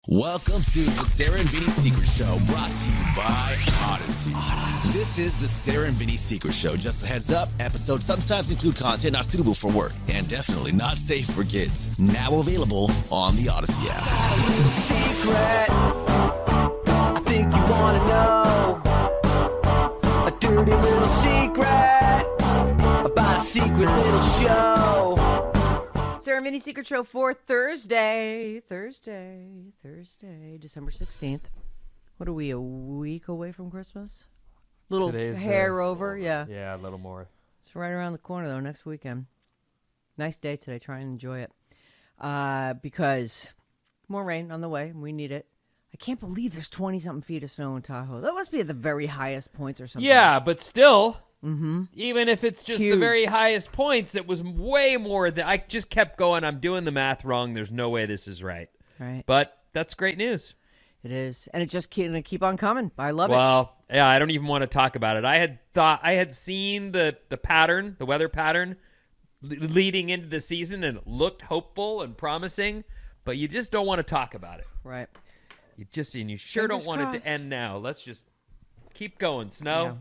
Welcome to the Sarah and Vinnie Secret Show, brought to you by Odyssey. This is the Sarah and Vinnie Secret Show. Just a heads up, episodes sometimes include content not suitable for work and definitely not safe for kids. Now available on the Odyssey app. Secret, I think you want to know a dirty little secret about a secret little show. Sarah and Vinnie Secret Show for Thursday, December 16th. What are we, a week away from Christmas? Little hair over, yeah. Yeah, a little more. It's right around the corner, though, next weekend. Nice day today. Try and enjoy it. Because more rain on the way. We need it. I can't believe there's 20-something feet of snow in Tahoe. That must be at the very highest points or something. Yeah, but still, even if it's just Huge. the very highest points, it was way more than I just kept going. I'm doing the math wrong. There's no way this is right. Right. But that's great news. It is. And it just keep on coming. I love it. Well, yeah, I don't even want to talk about it. I had seen the pattern, the weather pattern leading into the season, and it looked hopeful and promising, but you just don't want to talk about it. Right. You Fingers don't want it crossed. to end now. Let's just keep going. Snow.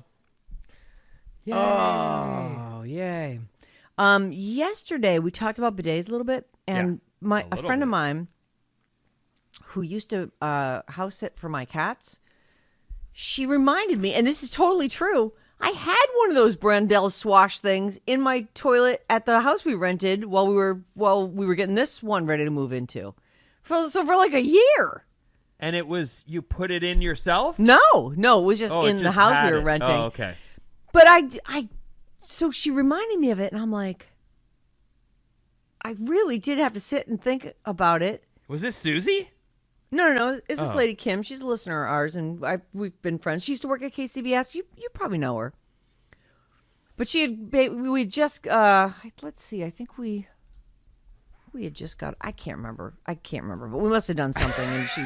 Yeah. Oh, yay. Yesterday we talked about bidets a little bit, and a friend of mine who used to house sit for my cats, she reminded me, and this is totally true, I had one of those Brandel swash things in my toilet at the house we rented while we were getting this one ready to move into. So for like a year. And it was, you put it in yourself? No, it was just in it the just house had we were it. renting. Oh, okay. But so she reminded me of it, and I'm like, I really did have to sit and think about it. Was this Susie? No. It's this lady, Kim. She's a listener of ours, and we've been friends. She used to work at KCBS. You probably know her. But we had just, let's see, I think we had just got, I can't remember, but we must have done something, and she...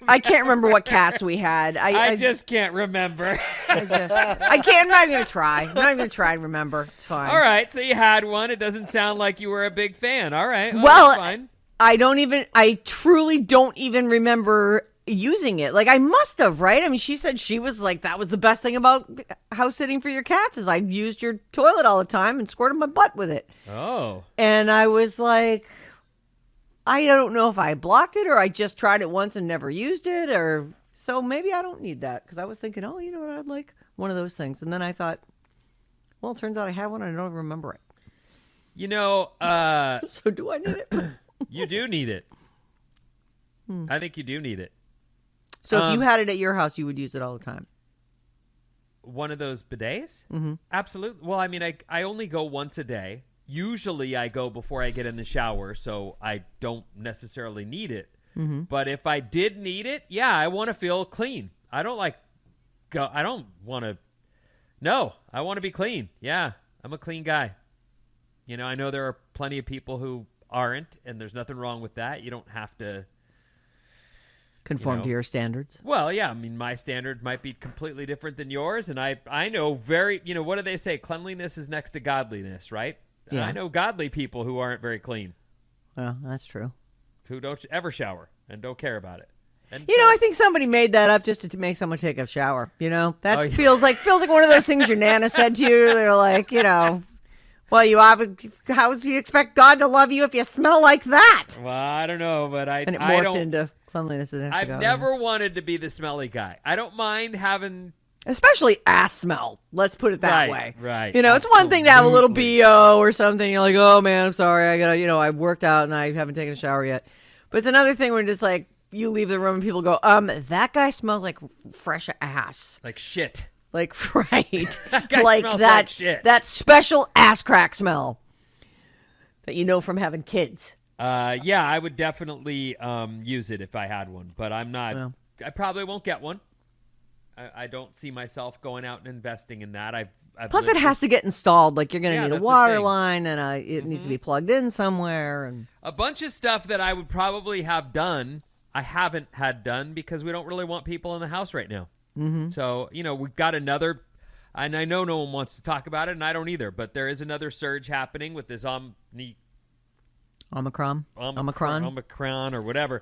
I can't remember what cats we had. I just can't remember. I'm not even going to try. I'm not even going to try and remember. It's fine. All right, so you had one. It doesn't sound like you were a big fan. All right. Well, that's fine. I truly don't even remember using it. Like, I must have, right? I mean, she said she was like, that was the best thing about house sitting for your cats is I used your toilet all the time and squirted my butt with it. Oh. And I was like, I don't know if I blocked it or I just tried it once and never used it, or so maybe I don't need that, because I was thinking, oh, you know what, I'd like one of those things. And then I thought, well, it turns out I have one and I don't remember it. You know, So do I need it? you do need it. I think you do need it. So if you had it at your house, you would use it all the time. One of those bidets? Mm-hmm. Absolutely. Well, I mean, I only go once a day. Usually I go before I get in the shower, so I don't necessarily need it. Mm-hmm. But if I did need it, yeah, I want to feel clean. I don't want to be clean. Yeah, I'm a clean guy. You know, I know there are plenty of people who aren't, and there's nothing wrong with that. You don't have to conform to your standards. Well, yeah, I mean, my standard might be completely different than yours, and I know what do they say? Cleanliness is next to godliness, right? Yeah. I know godly people who aren't very clean, Well, that's true. who don't ever shower and don't care about it. And I think somebody made that up just to make someone take a shower. That feels like one of those things your Nana said to you. They're like, well, how do you expect God to love you if you smell like that? Well, I don't know, but And it morphed into cleanliness. I've never wanted to be the smelly guy. I don't mind having... Especially ass smell. Let's put it that way. Right. It's one thing to have a little BO or something. You're like, oh man, I'm sorry. I gotta, I worked out and I haven't taken a shower yet. But it's another thing when it's like, you leave the room and people go, that guy smells like fresh ass. Like shit. Like, right. That guy like smells that, like shit. that special ass crack smell that you know from having kids. Yeah, I would definitely use it if I had one, but I'm not. Well. I probably won't get one. I don't see myself going out and investing in that. I've Plus, it has to get installed. Like, you're going to need a that's the water thing. line, and it needs to be plugged in somewhere. And a bunch of stuff that I would probably have done, I haven't had done because we don't really want people in the house right now. Mm-hmm. So, we've got another, and I know no one wants to talk about it, and I don't either, but there is another surge happening with this Omicron or whatever.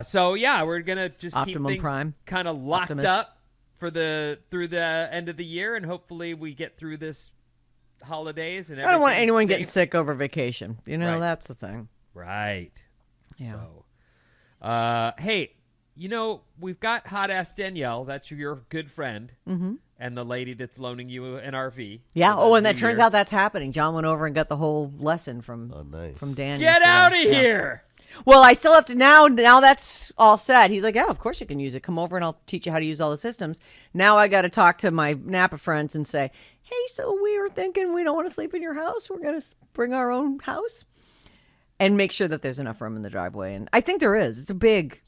So yeah, we're gonna just Optimum keep Prime. things kind of locked Optimus. up through the end of the year, and hopefully we get through this holidays and I don't want everything's anyone safe. getting sick over vacation. You know, Right. that's the thing. Right. Yeah. So, hey, we've got hot ass Danielle. That's your good friend, and the lady that's loaning you an RV. Yeah. for Oh, the and that new turns year. out that's happening. John went over and got the whole lesson from nice. from Dan. Get yesterday. out of Yeah. here! Well, I still have to now that's all set. He's like, yeah, of course you can use it. Come over and I'll teach you how to use all the systems. Now I got to talk to my Napa friends and say, hey, so we were thinking we don't want to sleep in your house. We're going to bring our own house and make sure that there's enough room in the driveway. And I think there is. It's a big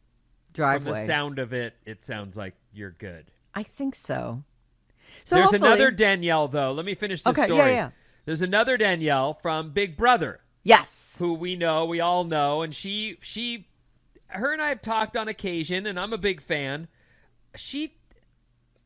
driveway. From the sound of it, it sounds like you're good. I think so. So There's hopefully- another Danielle, though. Let me finish this Okay, story. yeah. There's another Danielle from Big Brother, Yes. who we all know, and her and I have talked on occasion, and I'm a big fan.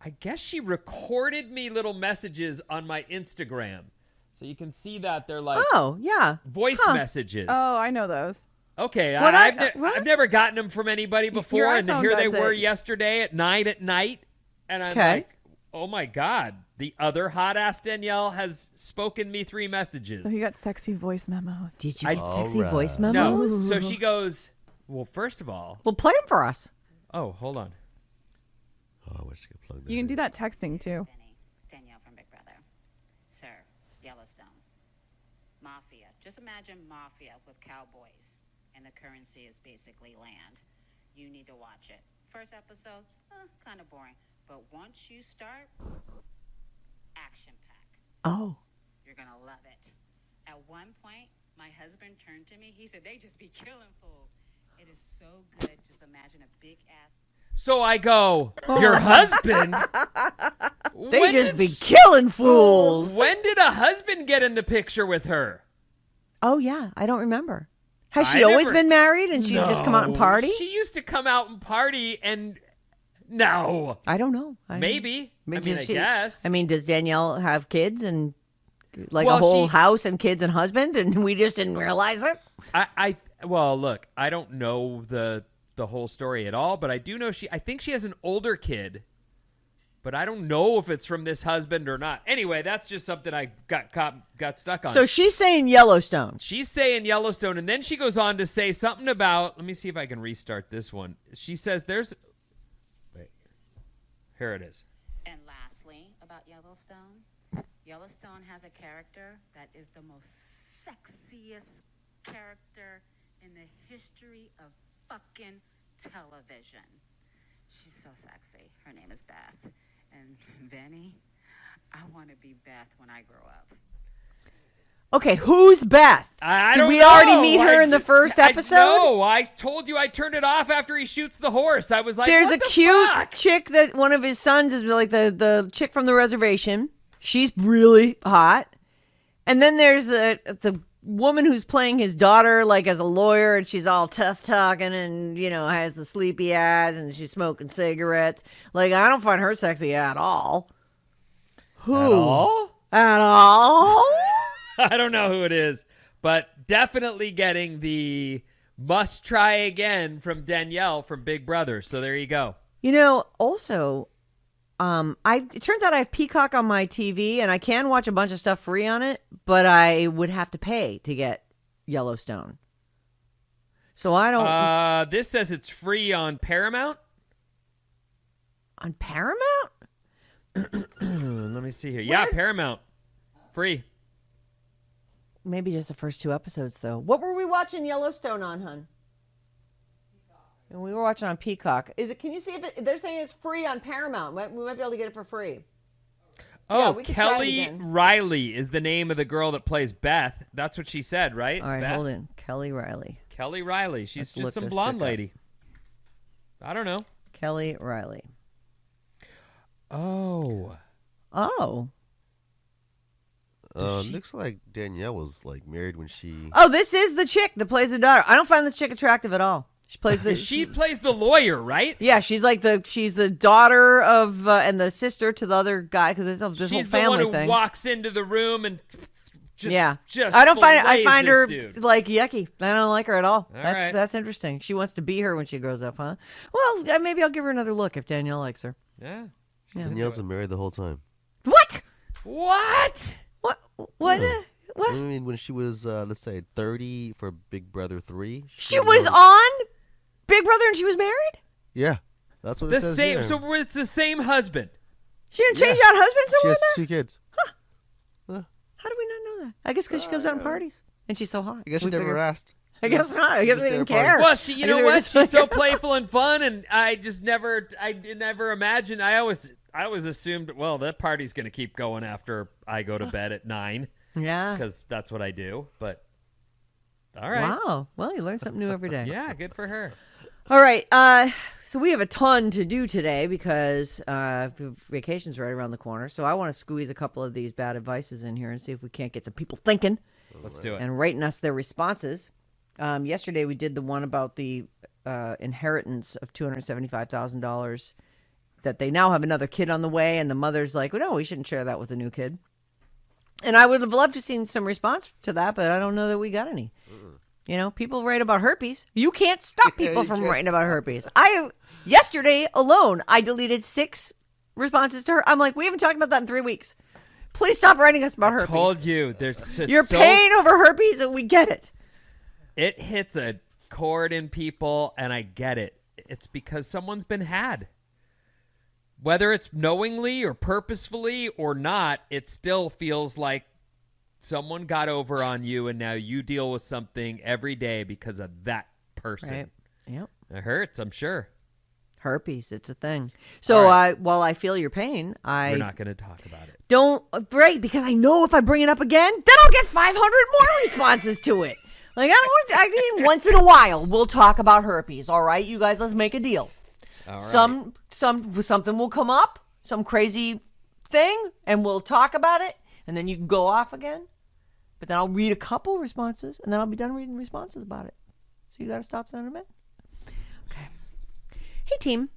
I guess she recorded me little messages on my Instagram, so you can see that they're like Oh, yeah. voice messages. Oh, I know those. Okay, What I've never gotten them from anybody before, and iPhone here they does were it. yesterday at night, and I'm Okay. like, oh my god, the other hot ass Danielle has spoken me 3 messages. So you got sexy voice memos. Did you I- get sexy Alright. voice No, memos? so she goes, well, first of all, Well, play them for us. oh, hold on. Oh, I wish I could plug that You can in. do that texting too. Vinnie, Danielle from Big Brother. Sir, Yellowstone. Mafia. Just imagine mafia with cowboys, and the currency is basically land. You need to watch it. First episodes, kind of boring. But once you start, action pack. Oh. You're going to love it. At one point, my husband turned to me. He said, they just be killing fools. It is so good. Just imagine a big ass. So I go, your husband? They When just did be sh- killing fools. When did a husband get in the picture with her? Oh, yeah. I don't remember. Has I she always never- been married and she'd just come out and No, party? She used to come out and party, and no, I don't know. maybe. I mean, I does guess. I mean, does Danielle have kids and like Well, a whole she- house and kids and husband and we just didn't realize it? Well, look, I don't know the whole story at all, but I do know I think she has an older kid, but I don't know if it's from this husband or not. Anyway, that's just something I got stuck on. So she's saying Yellowstone. She's saying Yellowstone, and then she goes on to say something about, let me see if I can restart this one. She says wait, here it is. And lastly, about Yellowstone, Yellowstone has a character that is the most sexiest character in the history of fucking television. She's so sexy. Her name is Beth. And Vinnie, I want to be Beth when I grow up. Okay, who's Beth? I Did don't we know. already meet her in the first episode? No, I told you I turned it off after he shoots the horse. I was like, There's what a the cute fuck? chick that one of his sons is like the chick from the reservation. She's really hot. And then there's the woman who's playing his daughter like as a lawyer, and she's all tough talking and has the sleepy eyes and she's smoking cigarettes. Like, I don't find her sexy at all. Who? At all? At all? I don't know who it is, but definitely getting the must try again from Danielle from Big Brother. So there you go. Also, it turns out I have Peacock on my TV and I can watch a bunch of stuff free on it, but I would have to pay to get Yellowstone. So I don't. This says it's free on Paramount. On Paramount? Let me see here. Yeah, Paramount. Free. Maybe just the first 2 episodes, though. What were we watching Yellowstone on, hun? And we were watching on Peacock. Can you see if they're saying it's free on Paramount? We might be able to get it for free. Oh, we can try it Kelly again. Riley is the name of the girl that plays Beth. That's what she said, right? All right, Beth? hold in. Kelly Riley. Kelly Riley. She's Let's just look some this blonde chick up. lady. I don't know. Kelly Riley. Oh. Oh. Looks like Danielle was like married when she. Oh, this is the chick that plays the daughter. I don't find this chick attractive at all. She plays the. She plays the lawyer, right? Yeah, she's the daughter of and the sister to the other guy because it's this whole She's the family one who thing. walks into the room and just I don't find flays I find this her dude. like yucky. I don't like her at all. right. That's interesting. She wants to be her when she grows up, huh? Well, maybe I'll give her another look if Danielle likes her. Yeah. Danielle's been married the whole time. What? What? What? Yeah. What? I mean, when she was, let's say, 30 for Big Brother 3. She was on Big Brother and she was married? Yeah, that's what The it says same. here. So it's the same husband. She didn't change out husbands She or has what? 2 kids. How do we not know that? I guess because she comes out in parties and she's so hot. I guess she We never figured- asked. I guess not. I She's guess just they there didn't to party. care. Well, she, you I know guess they were what? just She's so like- playful and fun, and I never imagined. I always assumed, well, that party's going to keep going after I go to bed at 9, Yeah. because that's what I do. But all right, Wow. Well, you learn something new every day. yeah, good for her. All right. So we have a ton to do today because vacation's right around the corner. So I want to squeeze a couple of these bad advices in here and see if we can't get some people thinking Let's do it. and writing us their responses. Yesterday we did the one about the inheritance of $275,000 that they now have another kid on the way, and the mother's like, well, no, we shouldn't share that with the new kid. And I would have loved to have seen some response to that, but I don't know that we got any. You know, people write about herpes. You can't stop people you from can't writing about herpes. Yesterday alone, I deleted 6 responses to her. I'm like, we haven't talked about that in 3 weeks. Please stop writing us about herpes. Told you, there's You're paying over herpes, and we get it. It hits a chord in people, and I get it. It's because someone's been had. Whether it's knowingly or purposefully or not, it still feels like someone got over on you, and now you deal with something every day because of that person. Right. Yep. It hurts, I'm sure. Herpes, it's a thing. So All right. while I feel your pain, We're not going to talk about it. don't right because I know if I bring it up again, then I'll get 500 more responses to it. Like I mean, once in a while we'll talk about herpes. All right, you guys, let's make a deal. All right. Something will come up, some crazy thing, and we'll talk about it, and then you can go off again. But then I'll read a couple responses, and then I'll be done reading responses about it. So you got to stop sending them in. Okay. Hey, team.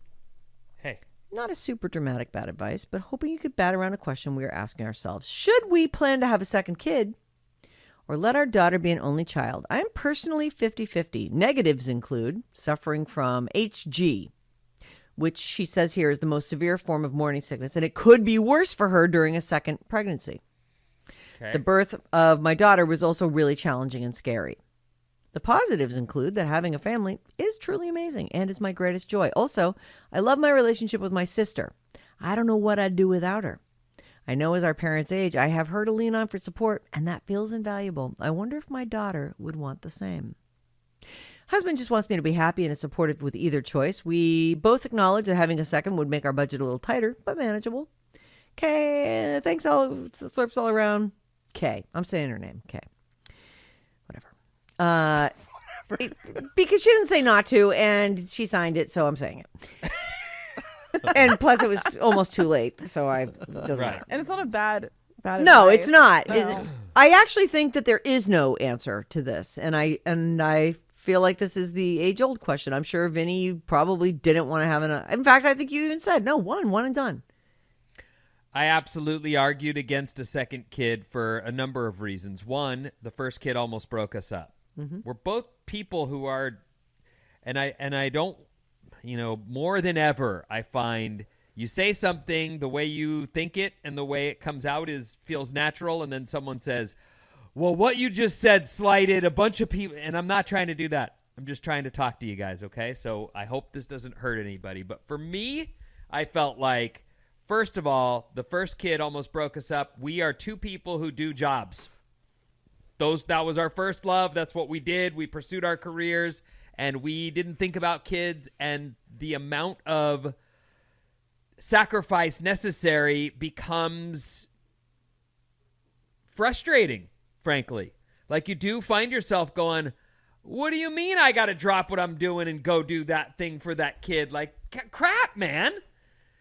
Hey. Not a super dramatic bad advice, but hoping you could bat around a question we are asking ourselves. Should we plan to have a second kid or let our daughter be an only child? I am personally 50-50. Negatives include suffering from HG, which she says here is the most severe form of morning sickness, and it could be worse for her during a second pregnancy. Okay. The birth of my daughter was also really challenging and scary. The positives include that having a family is truly amazing and is my greatest joy. Also, I love my relationship with my sister. I don't know what I'd do without her. I know as our parents age, I have her to lean on for support, and that feels invaluable. I wonder if my daughter would want the same. Husband just wants me to be happy and is supportive with either choice. We both acknowledge that having a second would make our budget a little tighter, but manageable. Kay, thanks all, slurps all around. Kay, I'm saying her name, Kay. Whatever. Because she didn't say not to, and she signed it, so I'm saying it. And plus, it was almost too late, so it doesn't matter. And it's not a bad No, advice. it's not. No. I actually think that there is no answer to this, and I feel like this is the age-old question. I'm sure, Vinnie, you probably didn't want to have in fact, I think you even said, no, one and done. I absolutely argued against a second kid for a number of reasons. One, the first kid almost broke us up. Mm-hmm. We're both people who are, and I don't, more than ever, I find you say something the way you think it and the way it comes out feels natural, and then someone says, well, what you just said slighted a bunch of people, and I'm not trying to do that. I'm just trying to talk to you guys, okay? So I hope this doesn't hurt anybody. But for me, I felt like, first of all, the first kid almost broke us up. We are two people who do jobs. That was our first love. That's what we did. We pursued our careers, and we didn't think about kids, and the amount of sacrifice necessary becomes frustrating, frankly. Like, you do find yourself going, what do you mean I got to drop what I'm doing and go do that thing for that kid? Like, crap, man.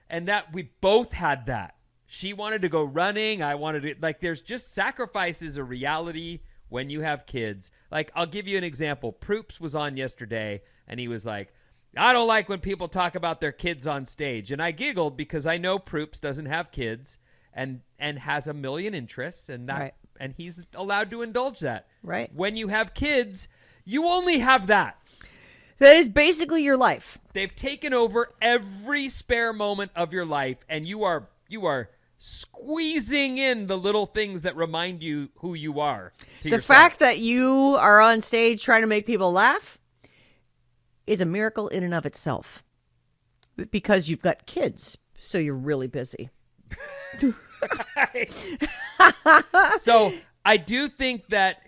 And that we both had that. She wanted to go running. I wanted to, like, there's just sacrifices a reality when you have kids. Like, I'll give you an example. Proops was on yesterday, and he was like, I don't like when people talk about their kids on stage. And I giggled because I know Proops doesn't have kids and has a million interests, and that Right. and he's allowed to indulge that. Right. When you have kids, you only have that. That is basically your life. They've taken over every spare moment of your life, and you are squeezing in the little things that remind you who you are. The fact that you are on stage trying to make people laugh is a miracle in and of itself. Because you've got kids, so you're really busy. So I do think that,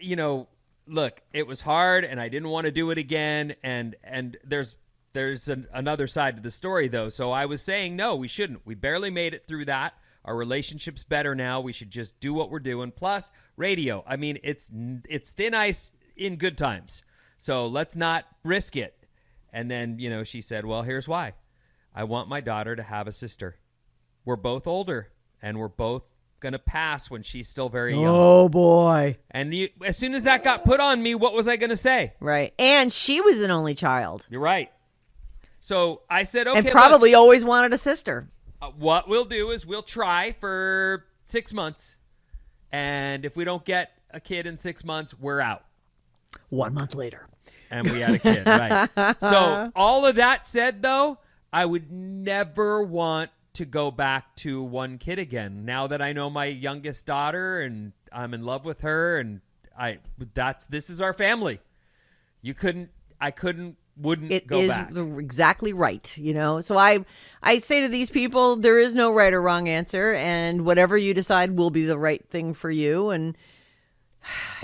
look, it was hard and I didn't want to do it again. And there's another side to the story, though. So I was saying, no, we shouldn't. We barely made it through that. Our relationship's better now. We should just do what we're doing. Plus, radio. I mean, it's thin ice in good times. So let's not risk it. And then, she said, well, here's why. I want my daughter to have a sister. We're both older, and we're both going to pass when she's still very young. Oh, boy. And as soon as that got put on me, what was I going to say? Right. And she was an only child. You're right. So I said, okay. And probably always wanted a sister. What we'll do is we'll try for 6 months. And if we don't get a kid in 6 months, we're out. 1 month later. And we had a kid, right. So all of that said, though, I would never want to go back to one kid again. Now that I know my youngest daughter and I'm in love with her, and this is our family. Wouldn't go back. It is exactly right, So I say to these people, there is no right or wrong answer, and whatever you decide will be the right thing for you. And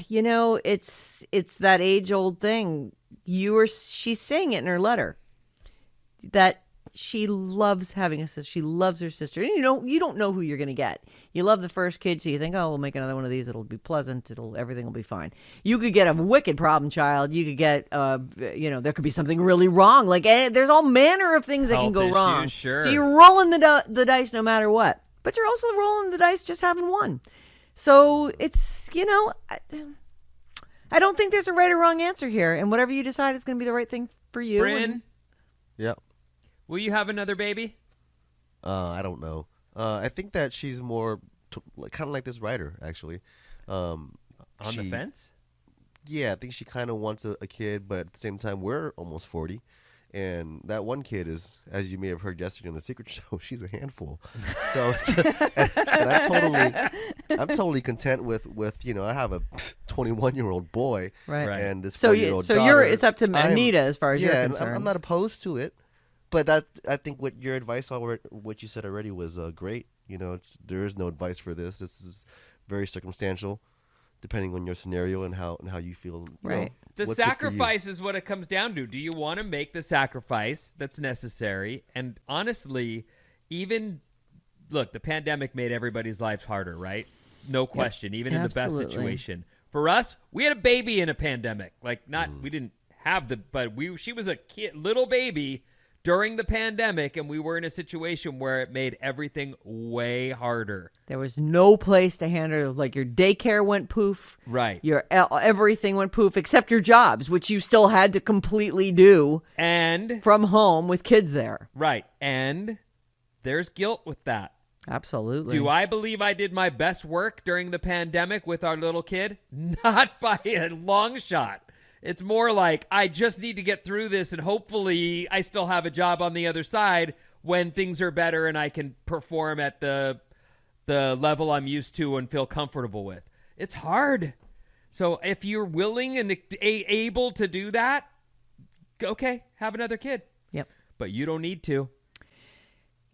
it's that age-old thing. She's saying it in her letter that she loves having a sister. She loves her sister. And you don't know who you're going to get. You love the first kid, so you think, oh, we'll make another one of these. It'll be pleasant. Everything will be fine. You could get a wicked problem child. You could get, there could be something really wrong. Like there's all manner of things that can go wrong. Sure. So you're rolling the dice no matter what. But you're also rolling the dice just having one. So it's, I don't think there's a right or wrong answer here. And whatever you decide is going to be the right thing for you. Bryn? Yep. Will you have another baby? I don't know. I think that she's more kind of like this writer, actually. On the fence? Yeah, I think she kind of wants a kid, but at the same time, we're almost 40. And that one kid is, as you may have heard yesterday on The Secret Show, she's a handful. So, and I'm totally content with I have a 21-year-old boy, right? And this 4-year-old daughter. So it's up to Anita as far as you're concerned. concerned. Yeah, I'm not opposed to it, but I think what your advice, what you said already, was great. There is no advice for this. This is very circumstantial, depending on your scenario and how you feel. Right. The sacrifice is what it comes down to. Do you want to make the sacrifice that's necessary? And honestly, look, the pandemic made everybody's lives harder, right? No question, even in the best situation. For us, we had a baby in a pandemic. Like, we didn't have she was a little baby during the pandemic, and we were in a situation where it made everything way harder. There was no place to handle, like your daycare went poof. Right. Your everything went poof except your jobs, which you still had to completely do and from home with kids there. Right. And there's guilt with that. Absolutely. Do I believe I did my best work during the pandemic with our little kid? Not by a long shot. It's more like I just need to get through this, and hopefully I still have a job on the other side when things are better and I can perform at the level I'm used to and feel comfortable with. It's hard. So if you're willing and able to do that, okay, have another kid. Yep. But you don't need to.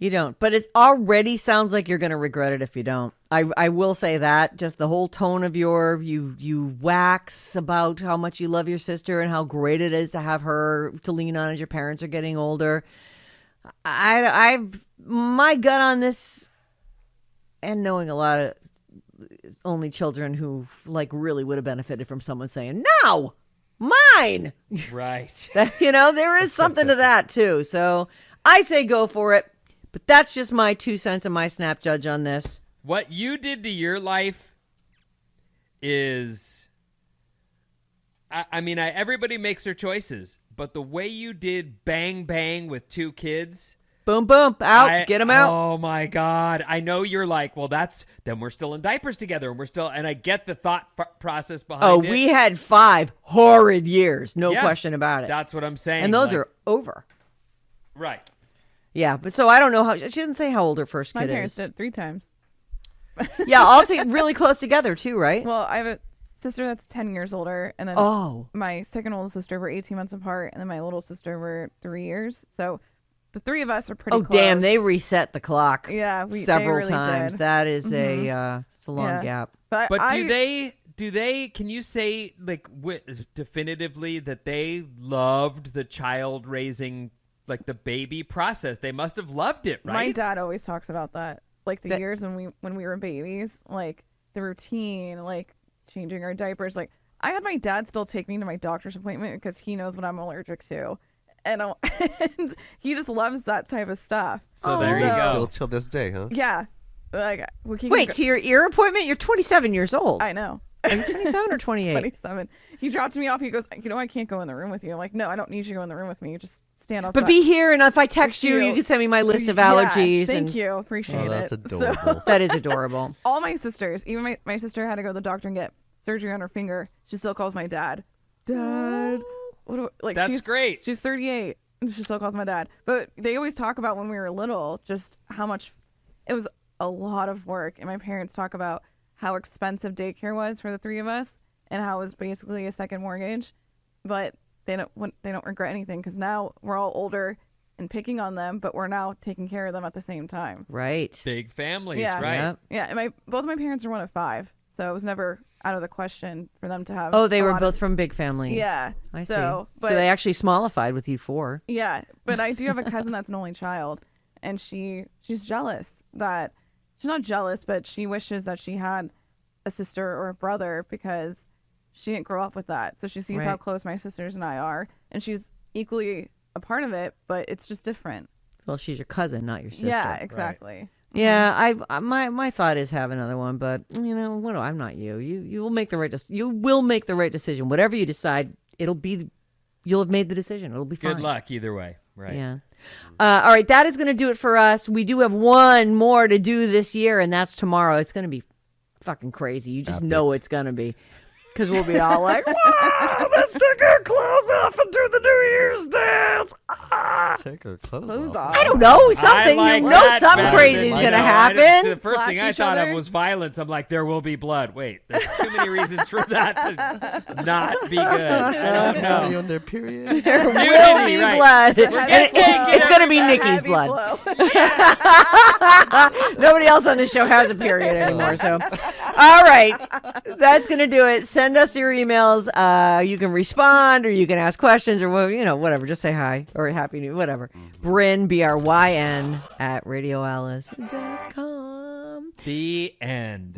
You don't. But it already sounds like you're going to regret it if you don't. I will say that. Just the whole tone of you wax about how much you love your sister and how great it is to have her to lean on as your parents are getting older. I've my gut on this, and knowing a lot of only children who really would have benefited from someone saying, "No, mine." Right. There is something to that too. So I say go for it. But that's just my 2 cents and my snap judge on this. What you did to your life is, everybody makes their choices, but the way you did bang bang with 2 kids, Boom, boom, out. Get them out. Oh my God. I know you're like, well, then we're still in diapers together and I get the thought process behind it. We had 5 horrid years. No Yeah, question about it. That's what I'm saying. And those are over. Right. Yeah, but so I don't know how, she didn't say how old her first My kid parents is. did it 3 times. Yeah, all really close together too, right? Well, I have a sister that's 10 years older, and then my second oldest sister, we're 18 months apart, and then my little sister, we're 3 years. So the 3 of us are pretty close. Damn, they reset the clock. Yeah, several really times. did. That is it's a long gap. But do they? Can you say like definitively that they loved the child raising, like the baby process? They must have loved it, right? My dad always talks about that, like the years when we were babies, like the routine, like changing our diapers. Like I had my dad still take me to my doctor's appointment because he knows what I'm allergic to. And he just loves that type of stuff. So there you go. Still till this day, huh? Yeah. Like, wait, to your ear appointment? You're 27 years old. I know. Are you 27 or 28? 27. He dropped me off. He goes, I can't go in the room with you. I'm like, no, I don't need you to go in the room with me. You just stand outside. But be here, and if I text you, you can send me my list of allergies. Thank you. Appreciate it. That's adorable. That is adorable. All my sisters, even my sister had to go to the doctor and get surgery on her finger. She still calls my dad. Dad. That's great. She's 38. And she still calls my dad. But they always talk about when we were little, just how much it was a lot of work. And my parents talk about how expensive daycare was for the 3 of us and how it was basically a second mortgage. But they don't regret anything because now we're all older and picking on them, but we're now taking care of them at the same time. Right. Big families, Yeah. right? Yep. Yeah. And both my parents are one of 5. So it was never out of the question for them to have. Oh, they a were lot both of, from big families. Yeah. I see. So So they actually smallified with you 4. Yeah, but I do have a cousin that's an only child, and she's jealous that she's not jealous, but she wishes that she had a sister or a brother because she didn't grow up with that. So she sees how Right. close my sisters and I are, and she's equally a part of it, but it's just different. Well, she's your cousin, not your sister. Yeah, exactly. Yeah, my thought is have another one, but I'm not you. You will make the right decision. Whatever you decide, you'll have made the decision. It'll be fine. Good luck either way. Right. Yeah. All right, that is going to do it for us. We do have one more to do this year, and that's tomorrow. It's going to be fucking crazy. You just know it's going to be. Because we'll be all like, wow, let's take our clothes off and do the New Year's dance. Take her clothes off. I don't know. Something. I like You know that something better crazy than- is I going to know, happen. The first Flash thing I each thought other? of was violence. I'm like, there will be blood. Wait, there's too many reasons for that to not be good. I don't Somebody know. on their period. There will Nudity, be right. blood. And it's going to be A Nikki's heavy blood. flow. Nobody else on this show has a period anymore. So, all right, that's going to do it. Send us your emails. You can respond or you can ask questions or whatever. Just say hi or happy new whatever. Bryn, BRYN @radioalice.com. The end.